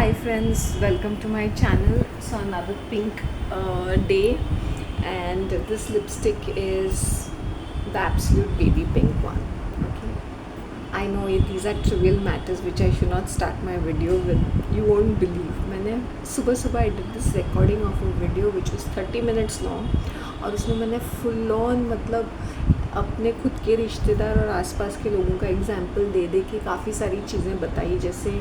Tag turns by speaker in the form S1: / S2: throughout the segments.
S1: Hi friends, welcome to my channel. So another pink day, and this lipstick is the absolute baby pink one. Okay, I know these are trivial matters which I should not start my video with. You won't believe. मैंने सुबह I did this recording of a video which was 30 minutes long, और उसमें मैंने full on मतलब अपने खुद के रिश्तेदार और आसपास के लोगों का एग्जाम्पल दे दे के काफ़ी सारी चीज़ें बताई, जैसे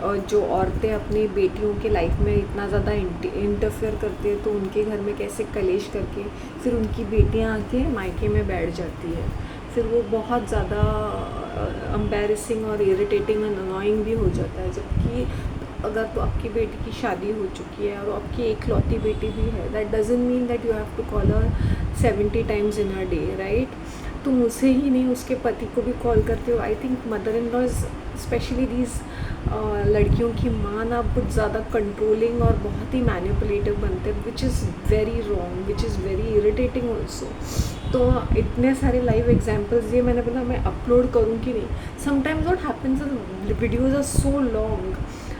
S1: और जो औरतें अपनी बेटियों के लाइफ में इतना ज़्यादा इंटरफेयर करती है तो उनके घर में कैसे कलेश करके फिर उनकी बेटियां आके मायके में बैठ जाती है, फिर वो बहुत ज़्यादा एम्बैरेसिंग और इरिटेटिंग और अनोइंग भी हो जाता है। जबकि अगर तो आपकी बेटी की शादी हो चुकी है और आपकी एकलौती बेटी भी है, that doesn't mean that you have to call her 70 times in a day, right. तुम उसे ही नहीं उसके पति को भी कॉल करते हो। I think mother in law is specially these लड़कियों की माँ ना बहुत ज़्यादा कंट्रोलिंग और बहुत ही मैनिपुलेटिव बनते हैं, which is very wrong, which is very irritating also. तो इतने सारे लाइव एग्जाम्पल्स ये मैंने बोला मैं अपलोड करूँ कि नहीं। Sometimes what happens, videos are so long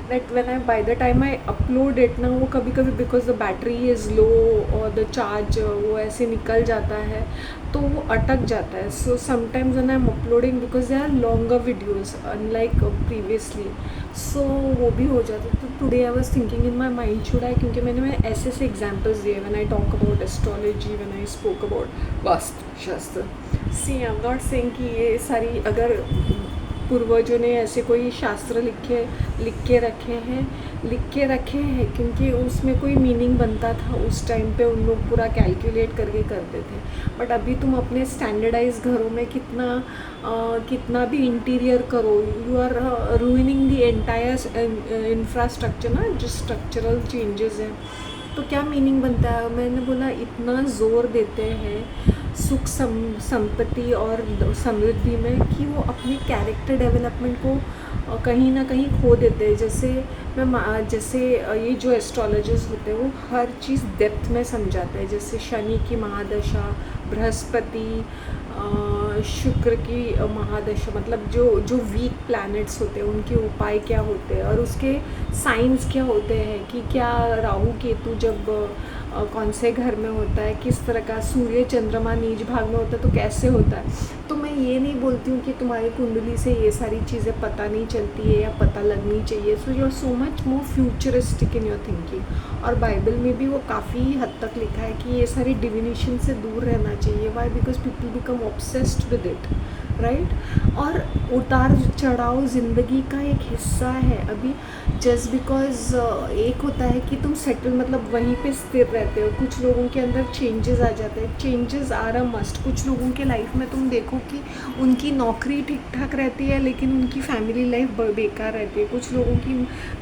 S1: that when by the time I upload it ना, वो कभी कभी because the battery is low और the charge वो ऐसे निकल जाता है तो वो अटक जाता है। So sometimes when I'm uploading because they are longer videos unlike previously, so वो भी हो जाता है। तो today I was thinking in my mind should I, क्योंकि मैंने ऐसे ऐसे examples दिए when I talk about astrology, when I spoke about vastu शास्त्र। See, I'm not saying कि ये सारी अगर पूर्वजों ने ऐसे कोई शास्त्र लिख के रखे हैं क्योंकि उसमें कोई मीनिंग बनता था उस टाइम पे, उन लोग पूरा कैलकुलेट करके करते थे। बट अभी तुम अपने स्टैंडर्डाइज घरों में कितना भी इंटीरियर करो, you are ruining the entire infrastructure ना, जो स्ट्रक्चरल चेंजेस हैं। तो क्या मीनिंग बनता है। मैंने बोला इतना ज़ोर देते हैं सुख संपत्ति और समृद्धि में कि वो अपने कैरेक्टर डेवलपमेंट को कहीं ना कहीं खो देते हैं। जैसे ये जो एस्ट्रोलॉजर्स होते हैं वो हर चीज़ डेप्थ में समझाते हैं, जैसे शनि की महादशा, बृहस्पति, शुक्र की महादशा, मतलब जो वीक प्लैनेट्स होते हैं उनके उपाय क्या होते हैं और उसके साइंस क्या होते हैं, कि क्या राहु केतु जब कौन से घर में होता है, किस तरह का सूर्य चंद्रमा नीच भाग में होता है तो कैसे होता है। तो मैं ये नहीं बोलती हूँ कि तुम्हारी कुंडली से ये सारी चीज़ें पता नहीं चलती है या पता लगनी चाहिए। So you are so much more futuristic in your thinking. और बाइबल में भी वो काफ़ी हद तक लिखा है कि ये सारी डिविनेशन से दूर रहना चाहिए। Why? Because people become obsessed with it, right. और उतार चढ़ाव ज़िंदगी का एक हिस्सा है। अभी जस्ट बिकॉज एक होता है कि तुम सेटल मतलब वहीं पे स्थिर रहते हो, कुछ लोगों के अंदर चेंजेस आ जाते हैं, चेंजेस आर अ मस्ट। कुछ लोगों के लाइफ में तुम देखो कि उनकी नौकरी ठीक ठाक रहती है लेकिन उनकी फैमिली लाइफ बेकार रहती है। कुछ लोगों की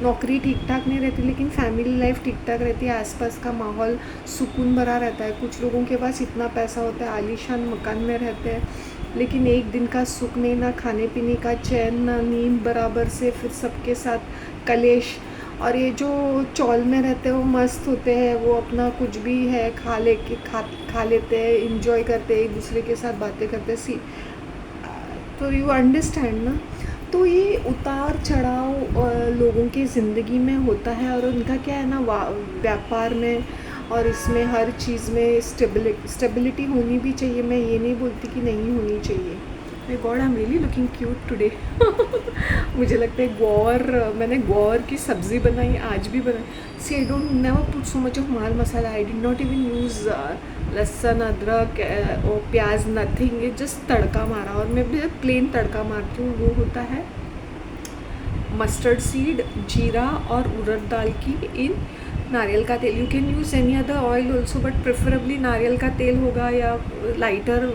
S1: नौकरी ठीक ठाक नहीं रहती लेकिन फैमिली लाइफ ठीक ठाक रहती है, आसपास का माहौल सुकून भरा रहता है। कुछ लोगों के पास इतना पैसा होता है, आलीशान मकान में रहते हैं लेकिन एक दिन का सुख नहीं, ना खाने पीने का चैन, ना नींद बराबर से, फिर सबके साथ कलेश। और ये जो चौल में रहते हैं वो मस्त होते हैं, वो अपना कुछ भी है खा लेते हैं, इंजॉय करते हैं, एक दूसरे के साथ बातें करते हैं। सी, तो यू अंडरस्टैंड ना। तो ये उतार चढ़ाव लोगों की ज़िंदगी में होता है और उनका क्या है ना, व्यापार में और इसमें हर चीज़ में स्टेबिलिटी होनी भी चाहिए। मैं ये नहीं बोलती कि नहीं होनी चाहिए। My God, I am really looking cute today. मुझे लगता है मैंने ग्वार की सब्ज़ी बनाई, आज भी बनाई। See, I don't never put so much of माल मसाला। I did not even use लहसुन, अदरक और प्याज, नथिंग। ये जस्ट तड़का मारा, और मैं भी प्लेन तड़का मारती हूँ। वो होता है मस्टर्ड सीड, जीरा और उड़द दाल की इन नारियल का तेल। You can use any other oil also, but preferably नारियल का तेल होगा या लाइटर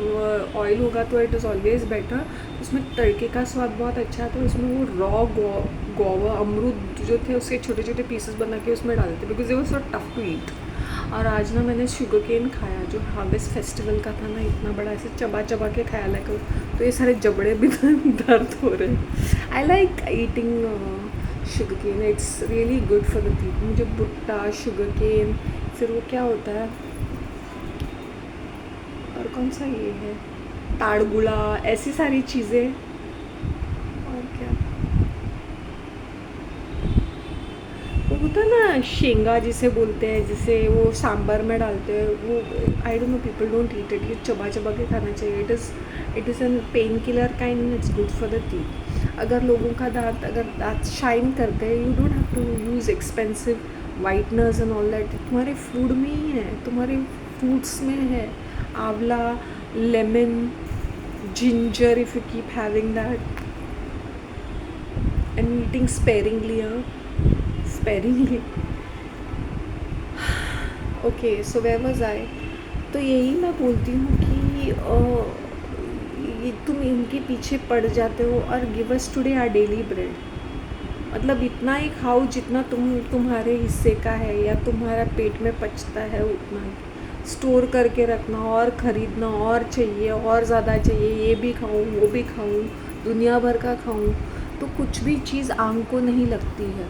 S1: ऑयल होगा तो इट इज़ ऑलवेज बेटर। उसमें तड़के का स्वाद बहुत अच्छा आता है। उसमें वो रॉ गोवा अमरूद जो थे उसके छोटे छोटे पीसेस बना के उसमें डालते because they were so tough to eat. और आज ना मैंने शुगर केन खाया जो हार्वेस्ट फेस्टिवल का था ना, इतना बड़ा ऐसे चबा चबा के खाया लाइक, तो ये सारे जबड़े भी दर्द हो रहे हैं। I like eating sugarcane, it's really good for the teeth. मुझे भुट्टा, शुगर केन, फिर वो क्या होता है और कौन सा ये है, ताड़गुड़ा, ऐसी सारी चीज़ें। और क्या, होता है ना शेंगा जिसे बोलते हैं, जिसे वो सांभर में डालते हैं, वो I don't know, people don't eat it, ये चबा चबा के खाना चाहिए। It is an pain killer kind and it's good for the teeth. अगर लोगों का दांत, अगर दांत शाइन करते हैं, you don't have to use expensive whiteners and all that. तुम्हारे फूड में ही है, तुम्हारे फ्रूट्स में है। आंवला, lemon, ginger, if you keep having that and eating sparingly. Okay, so where was I? तो यही मैं बोलती हूँ कि ये तुम इनके पीछे पड़ जाते हो। और give us today our daily bread, मतलब इतना ही खाओ जितना तुम्हारे हिस्से का है या तुम्हारा पेट में पचता है उतना। स्टोर करके रखना और ख़रीदना और चाहिए और ज़्यादा चाहिए, ये भी खाऊं वो भी खाऊं, दुनिया भर का खाऊं, तो कुछ भी चीज़ आंख को नहीं लगती है।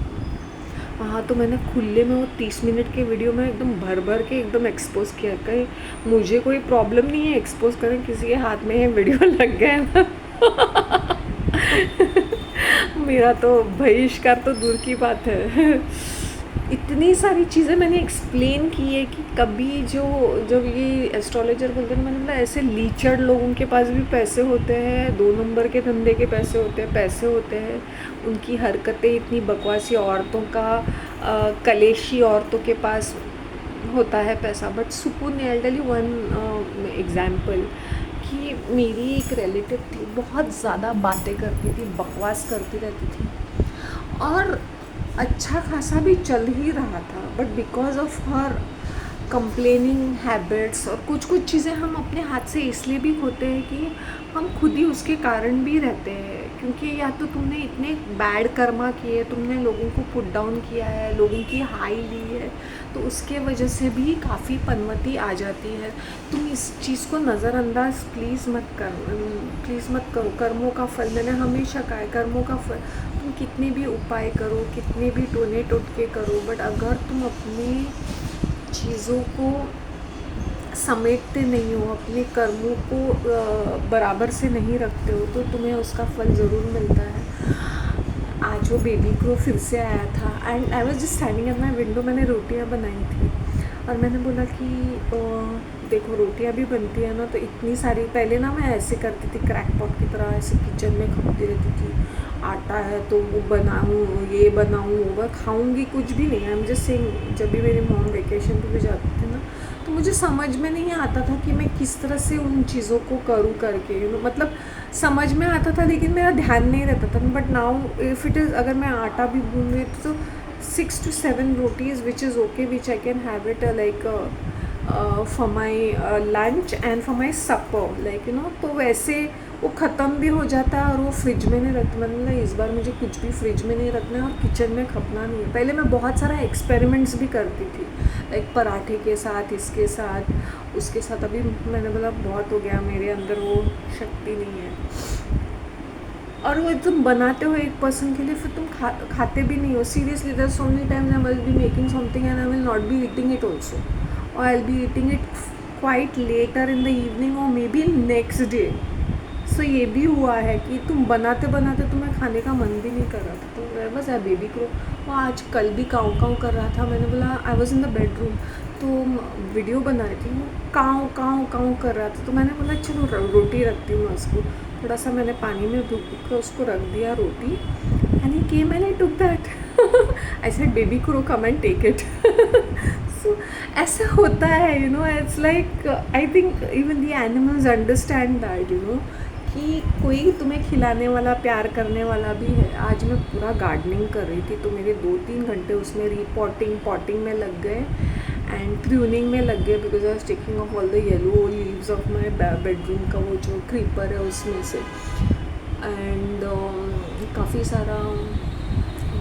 S1: हाँ, तो मैंने खुले में वो 30 मिनट के वीडियो में एकदम भर भर के एकदम एक्सपोज किया। कहीं मुझे कोई प्रॉब्लम नहीं है एक्सपोज करें, किसी के हाथ में ये वीडियो लग गया ना मेरा तो बहिष्कार तो दूर की बात है। इतनी सारी चीज़ें मैंने एक्सप्लेन की है कि कभी जब ये एस्ट्रोलॉजर बोलते हैं, मैंने बोला ऐसे लीचड़ लोगों के पास भी पैसे होते हैं, 2 नंबर के धंधे के पैसे होते हैं, उनकी हरकतें इतनी बकवासी, औरतों का कलेशी औरतों के पास होता है पैसा। बट सुकून, I tell you one example कि मेरी एक रिलेटिव थी, बहुत ज़्यादा बातें करती थी, बकवास करती रहती थी और अच्छा खासा भी चल ही रहा था। But because of her complaining habits और कुछ चीज़ें हम अपने हाथ से इसलिए भी होते हैं कि हम खुद ही उसके कारण भी रहते हैं। क्योंकि या तो तुमने इतने बैड कर्मा किए, तुमने लोगों को पुट डाउन किया है, लोगों की हाई ली है, तो उसके वजह से भी काफ़ी पनवती आ जाती है। तुम इस चीज़ को नज़रअंदाज प्लीज़ मत करो। कर्मों का फल, मैंने हमेशा कहा है, कर्मों का फल तुम कितने भी उपाय करो, कितने भी टोने टोटके करो, बट अगर तुम अपने चीज़ों को समेटते नहीं हो, अपने कर्मों को बराबर से नहीं रखते हो, तो तुम्हें उसका फल ज़रूर मिलता है। आज वो बेबी क्रो फिर से आया था and I was just standing at my window. मैंने रोटियां बनाई थी और मैंने बोला कि देखो रोटियां भी बनती है ना, तो इतनी सारी, पहले ना मैं ऐसे करती थी क्रैकपॉट की तरह, ऐसे किचन में खपती रहती थी। आटा है तो वो बनाऊँ, ये बनाऊँ, वो खाऊँगी, कुछ भी नहीं। आई एम जस्ट सेइंग, जब भी मेरी मॉम वेकेशन पे भी जाती थी ना, तो मुझे समझ में नहीं आता था कि मैं किस तरह से उन चीज़ों को करूँ करके, मतलब समझ में आता था लेकिन मेरा ध्यान नहीं रहता था। But now if it is, अगर मैं आटा भी गूँध रही तो 6 to 7 rotis which is okay, which I can have it like for my lunch and for my supper, like you know. तो वैसे वो ख़त्म भी हो जाता है और वो फ्रिज में नहीं रखती। मतलब इस बार मुझे कुछ भी फ्रिज में नहीं रखना है और किचन में खपना नहीं है। पहले मैं बहुत सारा एक्सपेरिमेंट्स भी करती थी, लाइक पराठे के साथ, इसके साथ, उसके साथ। अभी मैंने बोला बहुत हो गया, मेरे अंदर वो शक्ति नहीं है। और वो तुम बनाते हो एक पर्सन के लिए, फिर तुम खाते भी नहीं हो। Seriously there so many times I will be making something and I will not be eating it also, और I will be eating it quite later in the evening और maybe next day. So ये भी हुआ है कि तुम बनाते बनाते तुम्हें खाने का मन भी नहीं कर रहा था। तो बस है बेबी को, वो आज कल भी काऊ काऊ कर रहा था। मैंने बोला, I was in the bedroom, तो वीडियो बना रही थी, वो काऊ काऊ काऊ कर रहा था। तो मैंने बोला चलो रोटी रखती हूँ मैं उसको। थोड़ा सा मैंने पानी में धुप के उसको रख दिया रोटी, and he came and I took that. I said baby को come and take it. So ऐसा होता है, you know, it's like I think even the animals understand that, you know, कि कोई तुम्हें खिलाने वाला, प्यार करने वाला भी है। आज मैं पूरा गार्डनिंग कर रही थी तो मेरे 2-3 घंटे उसमें पॉटिंग में लग गए एंड प्रूनिंग में लग गए, because I was taking of all the yellow leaves of my bedroom का वो जो क्रीपर है उसमें से। एंड काफ़ी सारा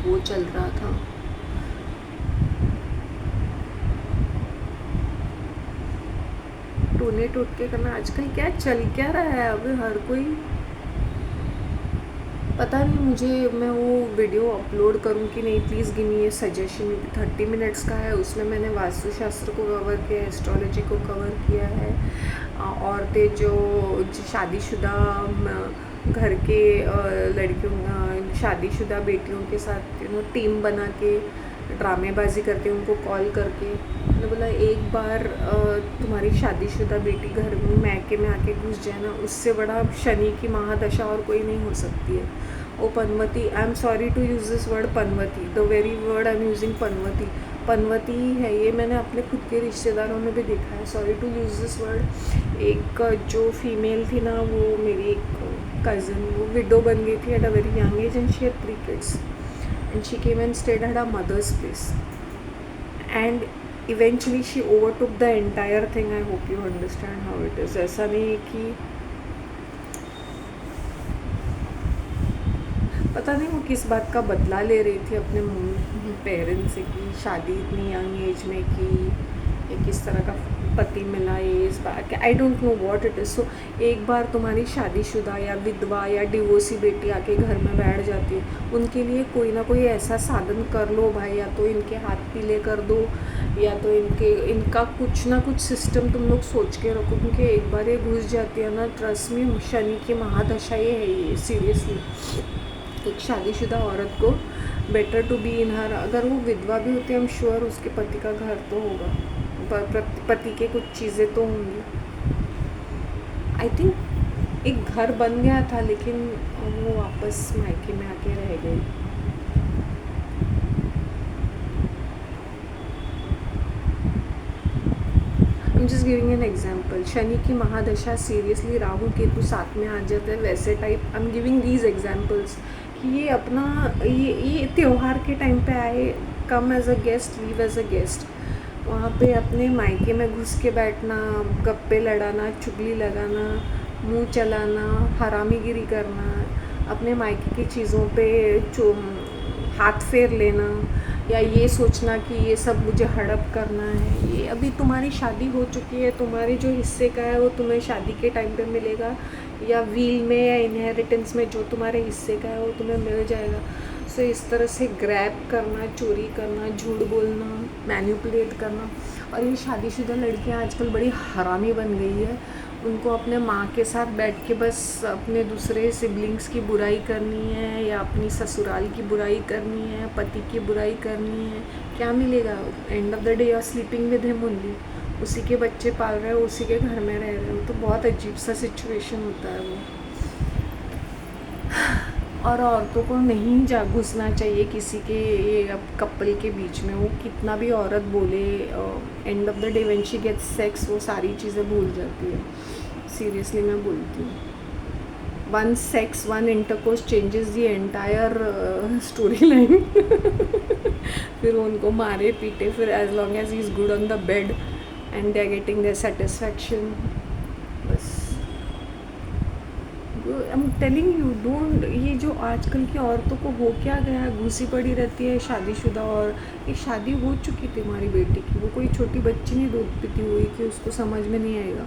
S1: वो चल रहा था। टोने टोटके करना आजकल क्या चल क्या रहा है, अब हर कोई, पता नहीं मुझे। मैं वो वीडियो अपलोड करूँ कि नहीं, प्लीज़ गिव मी ये सजेशन। 30 मिनट्स का है, उसमें मैंने वास्तुशास्त्र को कवर किया, एस्ट्रोलॉजी को कवर किया है। औरतें जो शादीशुदा घर के लड़कियों, शादीशुदा बेटियों के साथ, यू नो, टीम बना के ड्रामेबाजी करके उनको कॉल करके मैंने बोला एक बार तुम्हारी शादीशुदा बेटी घर में मैके में आके घुस जाए ना, उससे बड़ा शनि की महादशा और कोई नहीं हो सकती है। ओ पनवती, I am sorry to use this word पनवती, the very word I am using पनवती, पनवती ही है ये। मैंने अपने खुद के रिश्तेदारों में भी देखा है, sorry to use this word. एक जो फीमेल थी ना, वो मेरी एक कज़न, वो विडो बन गई थी at a very young age and she had 3 kids and she came and stayed at her mother's place and eventually she overtook the entire thing. I hope you understand how it is. ऐसा नहीं है कि पता नहीं वो किस बात का बदला ले रही थी अपने पेरेंट्स से कि शादी इतनी यंग एज में की, या किस तरह का पति मिला ये इस बात, I don't know what it is. So एक बार तुम्हारी शादीशुदा या विधवा या डिवोर्सी बेटी आके घर में बैठ जाती है, उनके लिए कोई ना कोई ऐसा साधन कर लो भाई, या तो इनके हाथ पीले कर दो, या तो इनका कुछ ना कुछ सिस्टम तुम लोग सोच के रखो, क्योंकि एक बार ये घुस जाती है ना, ट्रस्ट में शनि की महादशा ये है ये सीरियसली। एक शादीशुदा औरत को बेटर टू बी इन हर, अगर वो विधवा भी होती है, हम श्योर उसके पति का घर तो होगा, पति के कुछ चीज़ें तो होंगी। आई थिंक एक घर बन गया था, लेकिन वो वापस मायके में आके रह गई। I am just giving an example. Shani की महादशा सीरियसली राहु केतु साथ में आ जाते हैं, वैसे type. I am giving these examples कि ये अपना ये त्यौहार के टाइम पे आए, come as a guest, leave as a guest. वहाँ पे अपने मायके में घुस के बैठना, गप्पे लड़ाना, चुगली लगाना, मुंह चलाना, हरामीगिरी करना, अपने मायके की चीज़ों पे हाथ फेर लेना, या ये सोचना कि ये सब मुझे हड़प करना है। ये अभी तुम्हारी शादी हो चुकी है, तुम्हारे जो हिस्से का है वो तुम्हें शादी के टाइम पे मिलेगा, या वील में या इनहेरिटेंस में जो तुम्हारे हिस्से का है वो तुम्हें मिल जाएगा। सो इस तरह से ग्रैब करना, चोरी करना, झूठ बोलना, मैनिपुलेट करना। और ये शादीशुदा लड़कियां आजकल बड़ी हरामी बन गई है। उनको अपने माँ के साथ बैठ के बस अपने दूसरे सिबलिंग्स की बुराई करनी है, या अपनी ससुराल की बुराई करनी है, पति की बुराई करनी है। क्या मिलेगा? End of the day are sleeping with him only. उसी के बच्चे पाल रहे हो, उसी के घर में रह रहे हो, तो बहुत अजीब सा सिचुएशन होता है वो। और औरतों को नहीं घुसना चाहिए किसी के ये कपल के बीच में। वो कितना भी औरत बोले, end of the day when she gets sex वो सारी चीज़ें भूल जाती है। सीरियसली मैं बोलती हूँ, one sex, one intercourse changes the entire story line. फिर उनको मारे पीटे, फिर as long as he is good on the bed and they are getting there satisfaction, बस। I am telling you, don't, ये जो आजकल की औरतों को हो क्या गया है, घुसी पड़ी रहती है शादीशुदा। और ये शादी हो चुकी थी हमारी बेटी की, वो कोई छोटी बच्ची नहीं दूध पीती हुई कि उसको समझ में नहीं आएगा।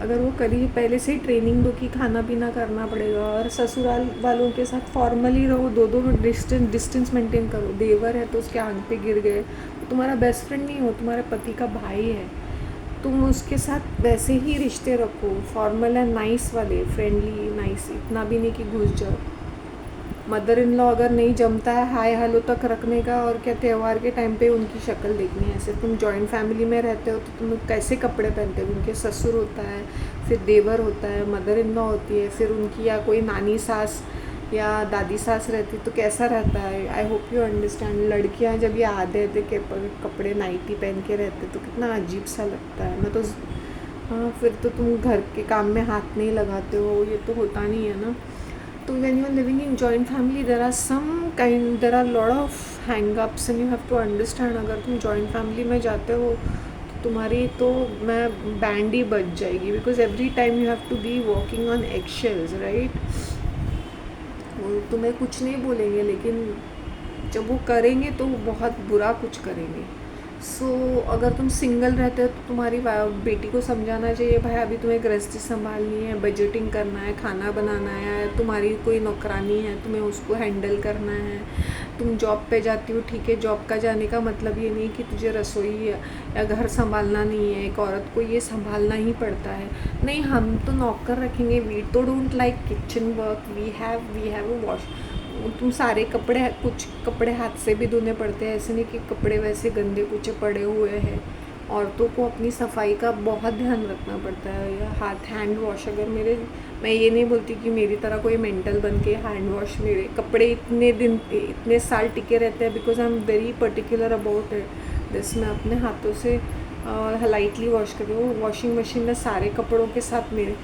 S1: अगर वो करी, पहले से ही ट्रेनिंग दो कि खाना पीना करना पड़ेगा, और ससुराल वालों के साथ फॉर्मली रहो, दो डिस्टेंस मेंटेन करो। देवर है तो उसके आंख पे गिर गए, तो तुम्हारा बेस्ट फ्रेंड नहीं हो, तुम्हारे पति का भाई है, तुम उसके साथ वैसे ही रिश्ते रखो, फॉर्मल एंड नाइस वाले, फ्रेंडली नाइस, इतना भी नहीं कि घुस जाओ। मदर इन लॉ अगर नहीं जमता है हाय हेलो तक रखने का, और क्या त्यौहार के टाइम पे उनकी शक्ल देखनी है। ऐसे तुम जॉइंट फैमिली में रहते हो तो तुम कैसे कपड़े पहनते हो? उनके ससुर होता है, फिर देवर होता है, मदर इन लॉ होती है, फिर उनकी या कोई नानी सास या दादी सास रहती तो कैसा रहता है। I hope you understand. लड़कियां जब ये आधे आधे के कपड़े नाइटी पहन के रहते तो कितना अजीब सा लगता है। मैं तो हाँ, फिर तो तुम घर के काम में हाथ नहीं लगाते हो, ये तो होता नहीं है ना। तो when you are living in joint family there are lot of hangups and you have to understand. अगर तुम जॉइंट फैमिली में जाते हो तो तुम्हारी तो मैं बैंड ही बज जाएगी, because every time you have to be walking on eggshells, right. वो तुम्हें कुछ नहीं बोलेंगे, लेकिन जब वो करेंगे तो वो बहुत बुरा कुछ करेंगे। सो अगर तुम सिंगल रहते हो तो तुम्हारी बेटी को समझाना चाहिए, भाई अभी तुम्हें गृहस्थी संभालनी है, बजटिंग करना है, खाना बनाना है, तुम्हारी कोई नौकरानी है, तुम्हें उसको हैंडल करना है। तुम जॉब पे जाती हो, ठीक है, जॉब का जाने का मतलब ये नहीं कि तुझे रसोई या घर संभालना नहीं है। एक औरत को ये संभालना ही पड़ता है। नहीं, हम तो नौकर रखेंगे, वी तो don't like kitchen work, we have a तुम सारे कपड़े, कुछ कपड़े हाथ से भी धोने पड़ते हैं, ऐसे नहीं कि कपड़े वैसे गंदे कुछ पड़े हुए हैं। औरतों को अपनी सफाई का बहुत ध्यान रखना पड़ता है, या हाथ हैंड वॉश। अगर मेरे, मैं ये नहीं बोलती कि मेरी तरह कोई मेंटल बन के हैंड वॉश, मेरे कपड़े इतने दिन इतने साल टिके रहते हैं because I am very particular about it this. मैं अपने हाथों से लाइटली वॉश करती हूँ। वॉशिंग मशीन में सारे कपड़ों के साथ मेरे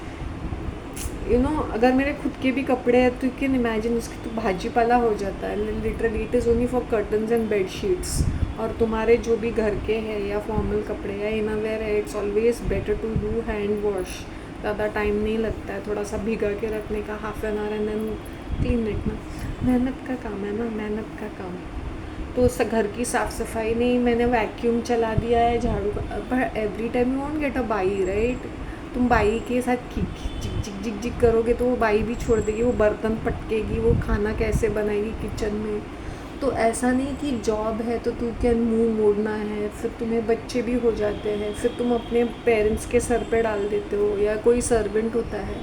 S1: अगर मेरे खुद के भी कपड़े हैं तो यू कैन इमेजिन, इसकी तो भाजी पाला हो जाता है literally. It is only for curtains and bed sheets. और तुम्हारे जो भी घर के हैं या फॉर्मल कपड़े या इनरवेयर है, it's always better to do hand wash. ज़्यादा टाइम नहीं लगता है, थोड़ा सा भिगा के रखने का, half an hour, and then clean it ना। मेहनत का काम है ना, मेहनत का काम। तो उस घर की साफ़ सफाई नहीं, मैंने वैक्यूम चला दिया है, झाड़ू का, पर every time you want get a by, right. तुम बाई के साथ जिक जिक जिक जिक करोगे तो वो बाई भी छोड़ देगी, वो बर्तन पटकेगी, वो खाना कैसे बनाएगी किचन में। तो ऐसा नहीं कि जॉब है तो तू क्या मुंह मोड़ना है, फिर तुम्हें बच्चे भी हो जाते हैं, फिर तुम अपने पेरेंट्स के सर पे डाल देते हो, या कोई सर्वेंट होता है।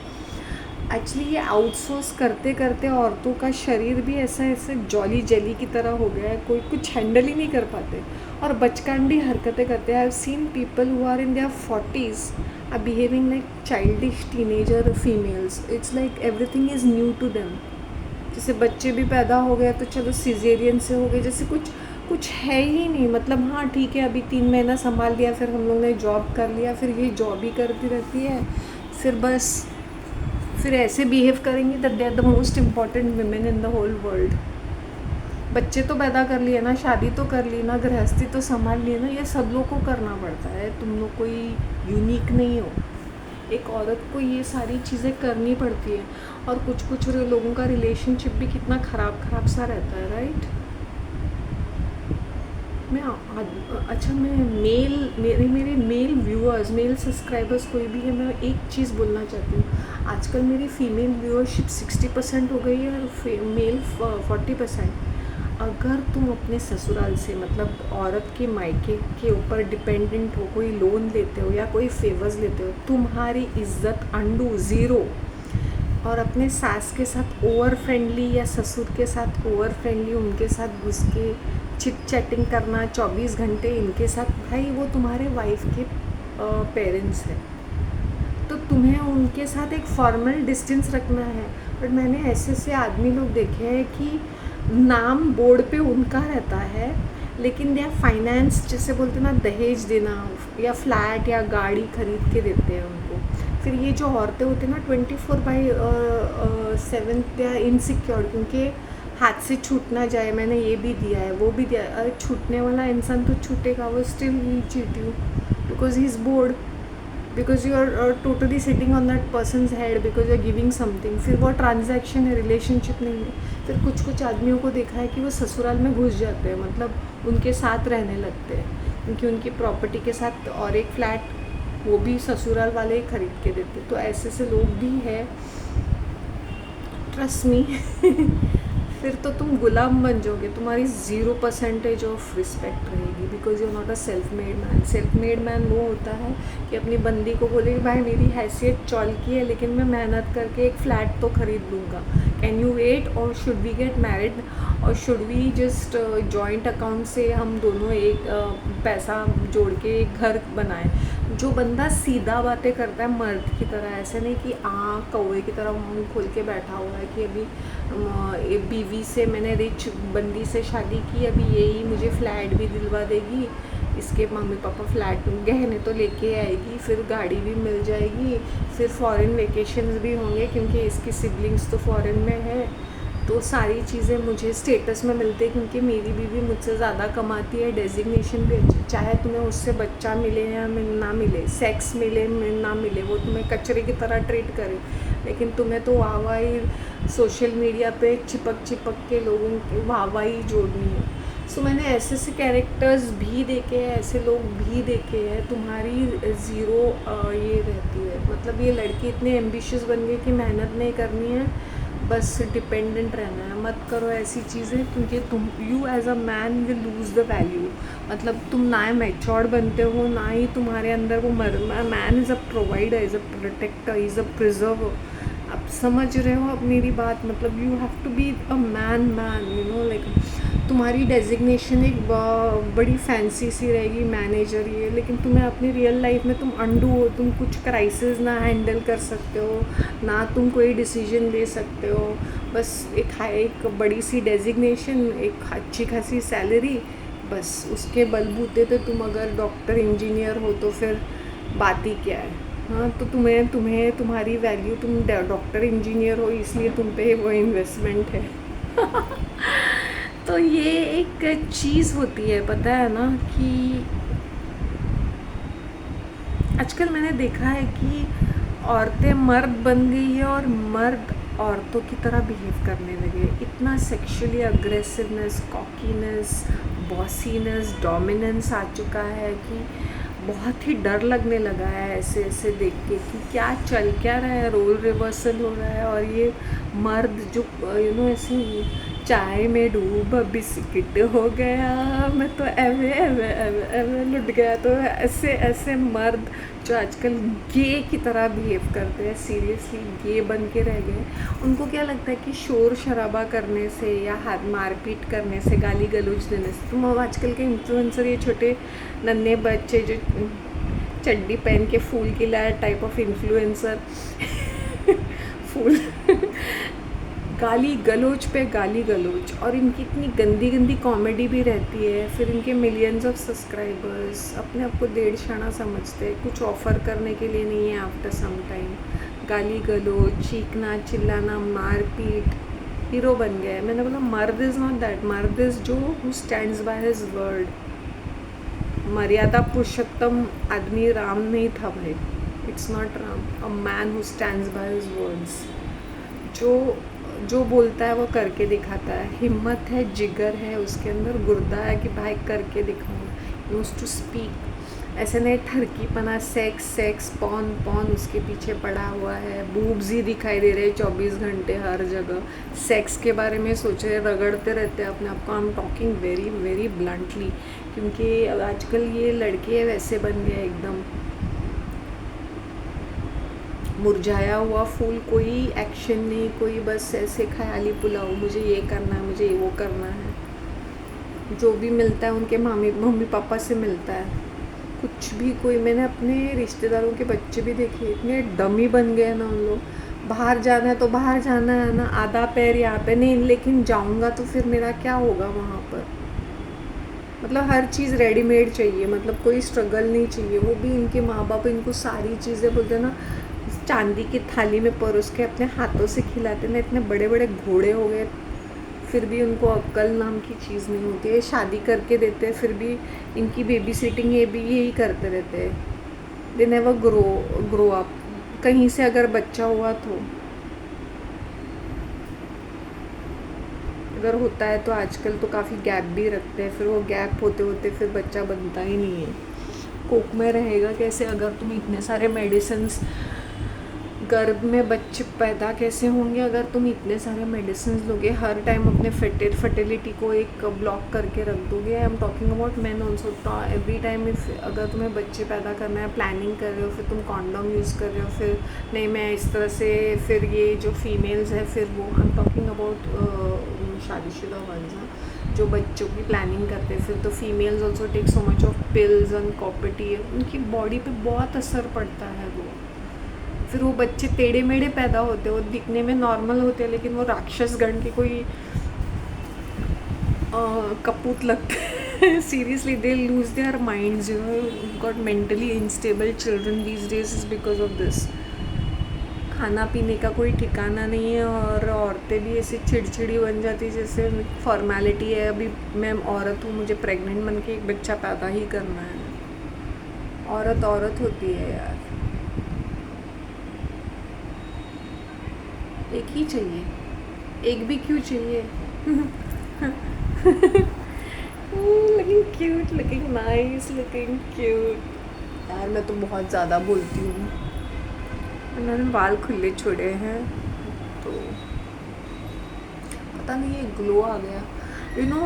S1: एक्चुअली ये आउटसोर्स करते करते औरतों का शरीर भी ऐसा ऐसे जॉली जेली की तरह हो गया है, कोई कुछ हैंडल ही नहीं कर पाते और बचकानी हरकतें करते हैं। I have seen people who are in their 40s are behaving like childish teenager females. It's like everything is new to them. जैसे बच्चे भी पैदा हो गए तो चलो सिजेरियन से हो गए, जैसे कुछ है ही नहीं। मतलब हाँ ठीक है, अभी 3 महीना संभाल लिया, फिर हम लोग ने जॉब कर लिया, फिर ये जॉब ही करती रहती है, फिर बस फिर ऐसे बिहेव करेंगी that they are the most important women in the whole world. बच्चे तो पैदा कर लिए ना, शादी तो कर ली ना, गृहस्थी तो संभाल लिए ना, ये सब लोग को करना पड़ता है। तुम लोग कोई यूनिक नहीं हो, एक औरत को ये सारी चीज़ें करनी पड़ती है। और कुछ लोगों का रिलेशनशिप भी कितना ख़राब सा रहता है, राइट। मैं मेरे मेल व्यूअर्स, मेल सब्सक्राइबर्स कोई भी है, मैं एक चीज़ बोलना चाहती हूँ। आजकल मेरी फ़ीमेल व्यूअरशिप 60% हो गई है और मेल 40%। अगर तुम अपने ससुराल से, मतलब औरत के मायके के ऊपर डिपेंडेंट हो, कोई लोन लेते हो या कोई फेवर्स लेते हो, तुम्हारी इज्जत अंडू ज़ीरो। और अपने सास के साथ ओवर फ्रेंडली या ससुर के साथ ओवर फ्रेंडली, उनके साथ घुस के चिट चैटिंग करना 24 घंटे इनके साथ, भाई वो तुम्हारे वाइफ के पेरेंट्स हैं, तो तुम्हें उनके साथ एक फॉर्मल डिस्टेंस रखना है। बट मैंने ऐसे आदमी लोग देखे हैं कि नाम बोर्ड पे उनका रहता है, लेकिन दे फाइनेंस, जैसे बोलते ना, दहेज देना या फ्लैट या गाड़ी खरीद के देते हैं उनको। फिर ये जो औरतें होती हैं ना 24/7 या इनसिक्योर, क्योंकि हाथ से छूट ना जाए, मैंने ये भी दिया है वो भी दिया है। अरे छूटने वाला इंसान तो छूटेगा, वो still will cheat you because he is bored, because you are totally sitting on that person's head, because you are giving something. फिर वो ट्रांजैक्शन है, रिलेशनशिप नहीं है। फिर कुछ आदमियों को देखा है कि वो ससुराल में घुस जाते हैं, मतलब उनके साथ रहने लगते हैं, क्योंकि उनकी प्रॉपर्टी के साथ और एक फ्लैट वो भी ससुराल वाले ही खरीद के देते। तो ऐसे लोग भी हैं, ट्रस्ट मी। फिर तो तुम गुलाम बन जाओगे, तुम्हारी 0% ऑफ रिस्पेक्ट रहेगी, because you are not a self made man. Self made man वो होता है कि अपनी बंदी को बोले भाई मेरी हैसियत चौल की है, लेकिन मैं मेहनत करके एक फ़्लैट तो ख़रीद लूँगा, कैन यू वेट, और शुड वी गेट मैरिड, और should we just joint account से हम दोनों एक पैसा जोड़ के एक घर बनाएं। जो बंदा सीधा बातें करता है मर्द की तरह, ऐसे नहीं कि कौवे की तरह मुंह खोल के बैठा हुआ है कि अभी बीवी से, मैंने रिच बंदी से शादी की, अभी यही मुझे फ्लैट भी दिलवा देगी, इसके मम्मी पापा फ्लैट गहने तो लेके आएगी, फिर गाड़ी भी मिल जाएगी, फिर फॉरेन वेकेशंस भी होंगे क्योंकि इसकी सिबलिंग्स तो फॉरेन में है, तो सारी चीज़ें मुझे स्टेटस में मिलती है क्योंकि मेरी बीवी मुझसे ज़्यादा कमाती है, डेजिग्नेशन भी अच्छी। चाहे तुम्हें उससे बच्चा मिले या ना मिले, सेक्स मिले ना मिले, वो तुम्हें कचरे की तरह ट्रीट करे, लेकिन तुम्हें तो वाहवाही सोशल मीडिया पे चिपक के लोगों की वाहवाही जोड़नी है। सो मैंने ऐसे कैरेक्टर्स भी देखे हैं, ऐसे लोग भी देखे हैं। तुम्हारी ज़ीरो ये रहती है, मतलब ये लड़की इतने एम्बिशियस बन गई कि मेहनत नहीं करनी है, बस डिपेंडेंट रहना है। मत करो ऐसी चीज़ें, क्योंकि तुम you as a man will lose the value. मतलब तुम ना मैच्योर्ड बनते हो, ना ही तुम्हारे अंदर वो man is a provider, is a protector, is a preserver. आप समझ रहे हो अब मेरी बात? मतलब you have to be a man, you know, like तुम्हारी डेजिग्नेशन एक बड़ी फैंसी सी रहेगी, मैनेजर ये, लेकिन तुम्हें अपनी रियल लाइफ में तुम अंडू हो, तुम कुछ क्राइसिस ना हैंडल कर सकते हो, ना तुम कोई डिसीजन ले सकते हो। बस एक बड़ी सी डेजिग्नेशन, एक अच्छी खासी सैलरी, बस उसके बलबूते पे तुम अगर डॉक्टर इंजीनियर हो तो फिर बात ही क्या है। हाँ, तो तुम्हें तुम्हें तुम्हारी वैल्यू, तुम डॉक्टर इंजीनियर हो इसलिए तुम पे वो इन्वेस्टमेंट है। तो ये एक चीज़ होती है, पता है ना, कि आजकल मैंने देखा है कि औरतें मर्द बन गई है और मर्द औरतों की तरह बिहेव करने लगे। इतना सेक्सुअली अग्रेसिवनेस, कॉकीनेस, बॉसीनेस, डोमिनेंस आ चुका है कि बहुत ही डर लगने लगा है ऐसे ऐसे देख के कि क्या चल क्या रहा है, रोल रिवर्सल हो रहा है। और ये मर्द जो यू नो ऐसे चाय में डूब बिस्किट हो गया, मैं तो एवे एवे एवे एवे लुट गया। तो ऐसे ऐसे मर्द जो आजकल गे की तरह बिहेव करते हैं, सीरियसली गे बन के रह गए। उनको क्या लगता है कि शोर शराबा करने से या हाथ मारपीट करने से, गाली गलौज देने से, तुम अब आजकल के इन्फ्लुएंसर, ये छोटे नन्हे बच्चे जो चड्डी पहन के फूल खिलाए टाइप ऑफ इन्फ्लुएंसर फूल गाली गलोच पे गाली गलोच, और इनकी इतनी गंदी गंदी कॉमेडी भी रहती है। फिर इनके मिलियंस ऑफ सब्सक्राइबर्स अपने आप को डेढ़ शाना समझते हैं, कुछ ऑफर करने के लिए नहीं है। आफ्टर सम टाइम गाली गलोच, चीखना चिल्लाना, मारपीट, हीरो बन गया है। मैंने बोला मर्द इज़ नॉट दैट। मर्द इज़ जो who stands by his word. मर्यादा पुरुषोत्तम आदमी राम नहीं था भाई, it's not Ram. A man who stands by his words, जो जो बोलता है वो करके दिखाता है। हिम्मत है, जिगर है, उसके अंदर गुर्दा है कि भाई करके दिखाऊँ। यूज टू स्पीक, ऐसे नहीं ठरकीपना, सेक्स सेक्स पॉन पॉन उसके पीछे पड़ा हुआ है। बूब्स ही दिखाई दे रहे 24 घंटे हर जगह। सेक्स के बारे में सोच रहे, रगड़ते रहते हैं अपने आप को। आई am talking very very bluntly, क्योंकि आजकल ये लड़के वैसे बन गए एकदम मुरझाया हुआ फूल, कोई एक्शन नहीं, कोई बस ऐसे ख्याली पुलाव, मुझे ये करना है, मुझे वो करना है। जो भी मिलता है उनके मम्मी पापा से मिलता है, कुछ भी। कोई, मैंने अपने रिश्तेदारों के बच्चे भी देखे, इतने डमी बन गए ना उन लोग। बाहर जाना है तो बाहर जाना है ना, आधा पैर यहाँ पे नहीं, लेकिन जाऊँगा तो फिर मेरा क्या होगा वहाँ पर। मतलब हर चीज़ रेडीमेड चाहिए, मतलब कोई स्ट्रगल नहीं चाहिए। वो भी इनके माँ बाप इनको सारी चीज़ें बोलते हैं ना, चांदी की थाली में परोस के अपने हाथों से खिलाते ना। इतने बड़े बड़े घोड़े हो गए फिर भी उनको अक्ल नाम की चीज़ नहीं होती है। शादी करके देते हैं फिर भी इनकी बेबी सिटिंग ये भी यही करते रहते हैं। They never grow up. कहीं से अगर बच्चा हुआ तो, अगर होता है तो आजकल तो काफ़ी गैप भी रखते हैं, फिर वो गैप होते होते फिर बच्चा बनता ही नहीं है। कोख में रहेगा कैसे अगर तुम इतने सारे मेडिसिन्स, गर्भ में बच्चे पैदा कैसे होंगे अगर तुम इतने सारे मेडिसिन लोगे हर टाइम, अपने फर्टिलिटी को एक ब्लॉक करके रख दोगे। आई am talking about man also. Every time if अगर तुम्हें बच्चे पैदा करना है, प्लानिंग कर रहे हो, फिर तुम कॉन्डोम यूज़ कर रहे हो, फिर नहीं मैं इस तरह से, फिर ये जो फीमेल्स है फिर वो, आई एम टॉकिंग अबाउट शादीशुदा वंस जो बच्चों की प्लानिंग करते हैं। फिर तो females also take so much of pills and copper T, उनकी बॉडी पे बहुत असर पड़ता है वो। फिर वो बच्चे टेढ़े मेढ़े पैदा होते हैं, वो दिखने में नॉर्मल होते हैं लेकिन वो राक्षस गण के कोई कपूत लगते हैं। Seriously they lose their minds, you know, got mentally unstable children these days is because of this. खाना पीने का कोई ठिकाना नहीं है, और औरतें भी ऐसी चिड़चिड़ी बन जाती जैसे फॉर्मेलिटी है, अभी मैं औरत हूँ, मुझे प्रेग्नेंट बन के एक बच्चा पैदा ही करना है। औरत औरत होती है यार, एक ही चाहिए, एक भी क्यों चाहिए। Looking cute, looking nice, looking cute. यार मैं तो बहुत ज़्यादा बोलती हूँ, मैंने बाल खुले छोड़े हैं तो पता नहीं ये ग्लो आ गया। यू नो,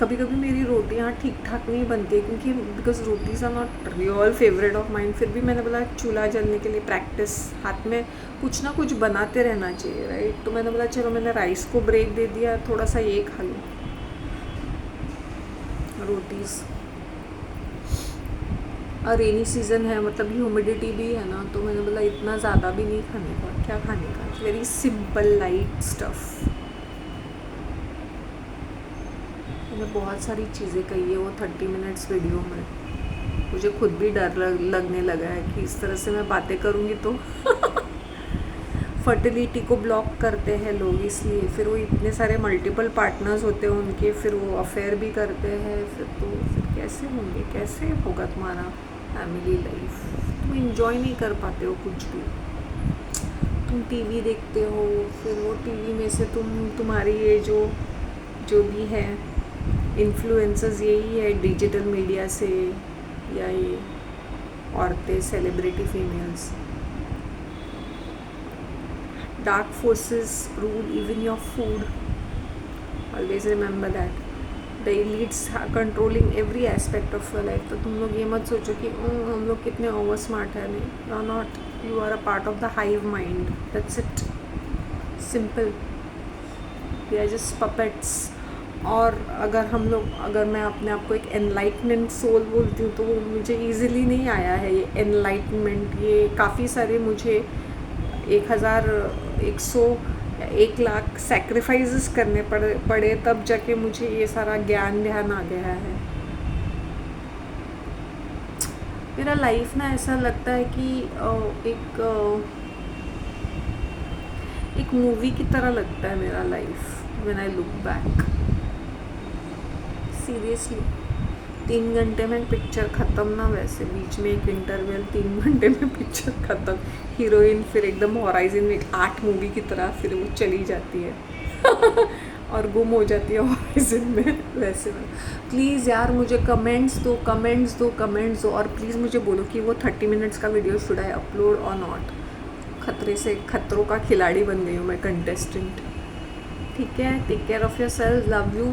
S1: कभी कभी मेरी रोटियाँ ठीक ठाक नहीं बनती है, क्योंकि because rotis are not real favourite of mind. फिर भी मैंने बोला चूल्हा जलने के लिए प्रैक्टिस, हाथ में कुछ ना कुछ बनाते रहना चाहिए, राइट। तो मैंने बोला चलो मैंने राइस को ब्रेक दे दिया, थोड़ा सा ये खा लूँ रोटीज़। और रेनी सीज़न है, मतलब ह्यूमिडिटी भी है ना, तो मैंने बोला इतना ज़्यादा भी नहीं खाने का, क्या खाने का, वेरी सिंपल लाइट स्टफ़। मैंने बहुत सारी चीज़ें कही है वो 30 मिनट्स वीडियो में। मुझे खुद भी डर लगने लगा है कि इस तरह से मैं बातें करूँगी तो फर्टिलिटी को ब्लॉक करते हैं लोग, इसलिए फिर वो इतने सारे मल्टीपल पार्टनर्स होते हैं उनके, फिर वो अफेयर भी करते हैं, फिर कैसे होंगे, कैसे होगा तुम्हारा फैमिली लाइफ, तुम इंजॉय नहीं कर पाते हो कुछ भी। तुम टीवी देखते हो, फिर वो टीवी में से तुम्हारी ये जो भी है इन्फ्लुएंसर्स यही है डिजिटल मीडिया से, या ये औरतें celebrity females. Dark forces rule even your food, always remember that. The elites controlling every aspect of your life. तो तुम लोग ये मत सोचो कि हम लोग कितने ओवर स्मार्ट है, नहीं, you are not, you are a part of the hive mind, that's it, simple. We are just puppets. और अगर मैं अपने आप को एक एनलाइटमेंट सोल बोलती हूँ, तो वो मुझे ईजिली नहीं आया है ये एनलाइटमेंट। ये काफ़ी सारे मुझे 1000, 100, 1,00,000 सेक्रीफाइसेस करने पड़े तब जाके मुझे ये सारा ज्ञान ध्यान आ गया है। मेरा लाइफ ना ऐसा लगता है कि एक मूवी की तरह लगता है मेरा life when I look back. Seriously 3 घंटे में पिक्चर ख़त्म ना, वैसे बीच में एक इंटरवल, 3 घंटे में पिक्चर ख़त्म। हीरोइन फिर एकदम हॉराइजन में 8 मूवी की तरह फिर वो चली जाती है और गुम हो जाती है हॉराइजन में, वैसे में। प्लीज़ यार मुझे कमेंट्स दो और प्लीज़ मुझे बोलो कि वो 30 मिनट्स का वीडियो शुड आई अपलोड और नॉट। खतरे से खतरों का खिलाड़ी बन गई हूँ मैं, कंटेस्टेंट। ठीक है, take care of yourself, love you.